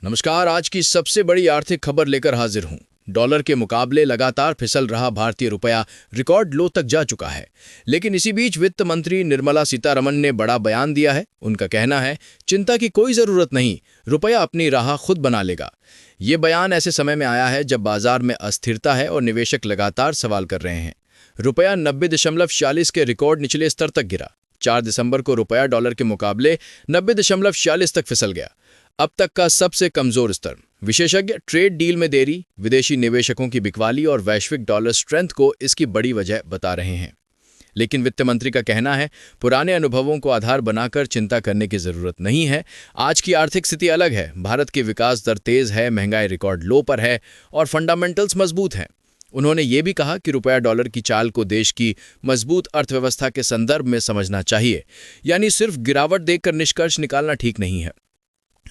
नमस्कार। आज की सबसे बड़ी आर्थिक खबर लेकर हाजिर हूं। डॉलर के मुकाबले लगातार फिसल रहा भारतीय रुपया रिकॉर्ड लो तक जा चुका है। लेकिन इसी बीच वित्त मंत्री निर्मला सीतारमण ने बड़ा बयान दिया है। उनका कहना है, चिंता की कोई जरूरत नहीं, रुपया अपनी राह खुद बना लेगा। ये बयान ऐसे समय में आया है जब बाजार में अस्थिरता है और निवेशक लगातार सवाल कर रहे हैं। रुपया 90.46 के रिकॉर्ड निचले स्तर तक गिरा। 4 दिसंबर को रुपया डॉलर के मुकाबले 90.46 तक फिसल गया, अब तक का सबसे कमजोर स्तर। विशेषज्ञ ट्रेड डील में देरी, विदेशी निवेशकों की बिकवाली और वैश्विक डॉलर स्ट्रेंथ को इसकी बड़ी वजह बता रहे हैं। लेकिन वित्त मंत्री का कहना है, पुराने अनुभवों को आधार बनाकर चिंता करने की जरूरत नहीं है। आज की आर्थिक स्थिति अलग है। भारत की विकास दर तेज है, महंगाई रिकॉर्ड लो पर है और फंडामेंटल्स मजबूत हैं। उन्होंने ये भी कहा कि रुपया डॉलर की चाल को देश की मजबूत अर्थव्यवस्था के संदर्भ में समझना चाहिए, यानी सिर्फ गिरावट देखकर निष्कर्ष निकालना ठीक नहीं है।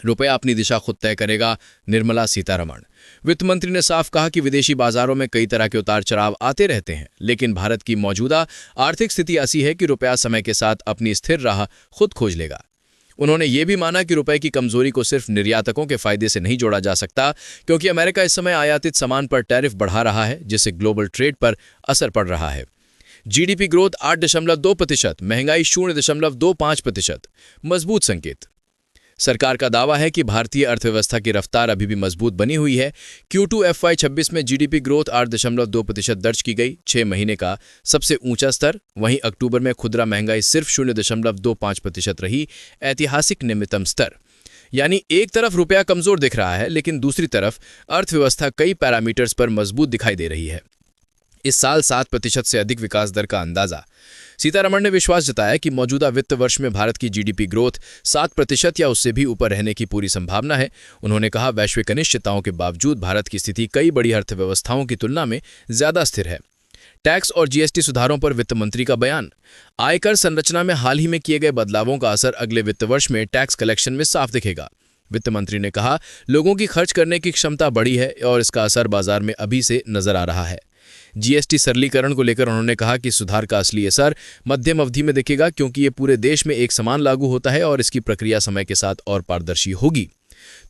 रुपया अपनी दिशा खुद तय करेगा, निर्मला सीतारमण। वित्त मंत्री ने साफ कहा कि विदेशी बाजारों में कई तरह के उतार चढ़ाव आते रहते हैं, लेकिन भारत की मौजूदा आर्थिक स्थिति ऐसी है कि रुपया समय के साथ अपनी स्थिर राह खुद खोज लेगा। उन्होंने ये भी माना कि रुपए की कमजोरी को सिर्फ निर्यातकों के फायदे से नहीं जोड़ा जा सकता, क्योंकि अमेरिका इस समय आयातित सामान पर टैरिफ बढ़ा रहा है, जिससे ग्लोबल ट्रेड पर असर पड़ रहा है। जीडीपी ग्रोथ 8.2%, महंगाई 0.25%, मजबूत संकेत। सरकार का दावा है कि भारतीय अर्थव्यवस्था की रफ्तार अभी भी मजबूत बनी हुई है। Q2 FY26 में जीडीपी ग्रोथ 8.2% दर्ज की गई, 6 महीने का सबसे ऊंचा स्तर। वहीं अक्टूबर में खुदरा महंगाई सिर्फ 0.25% रही, ऐतिहासिक निम्नतम स्तर। यानी एक तरफ रुपया कमजोर दिख रहा है, लेकिन दूसरी तरफ अर्थव्यवस्था कई पैरामीटर्स पर मजबूत दिखाई दे रही है। इस साल 7% से अधिक विकास दर का अंदाजा। सीतारमण ने विश्वास जताया कि मौजूदा वित्त वर्ष में भारत की जीडीपी ग्रोथ 7% या उससे भी ऊपर रहने की पूरी संभावना है। उन्होंने कहा, वैश्विक अनिश्चितताओं के बावजूद भारत की स्थिति कई बड़ी अर्थव्यवस्थाओं की तुलना में ज्यादा स्थिर है। टैक्स और जीएसटी सुधारों पर वित्त मंत्री का बयान। आयकर संरचना में हाल ही में किए गए बदलावों का असर अगले वित्त वर्ष में टैक्स कलेक्शन में साफ दिखेगा। वित्त मंत्री ने कहा, लोगों की खर्च करने की क्षमता बढ़ी है और इसका असर बाजार में अभी से नजर आ रहा है। जीएसटी सरलीकरण को लेकर उन्होंने कहा कि सुधार का असली असर मध्यम अवधि में दिखेगा, क्योंकि ये पूरे देश में एक समान लागू होता है और इसकी प्रक्रिया समय के साथ और पारदर्शी होगी।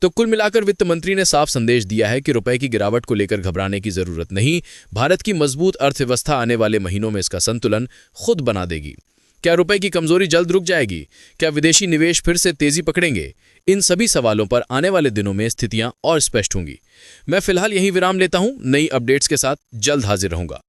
तो कुल मिलाकर वित्त मंत्री ने साफ संदेश दिया है कि रुपए की गिरावट को लेकर घबराने की जरूरत नहीं। भारत की मजबूत अर्थव्यवस्था आने वाले महीनों में इसका संतुलन खुद बना देगी। क्या रुपए की कमजोरी जल्द रुक जाएगी? क्या विदेशी निवेश फिर से तेजी पकड़ेंगे? इन सभी सवालों पर आने वाले दिनों में स्थितियां और स्पष्ट होंगी। मैं फिलहाल यहीं विराम लेता हूं। नई अपडेट्स के साथ जल्द हाजिर रहूंगा।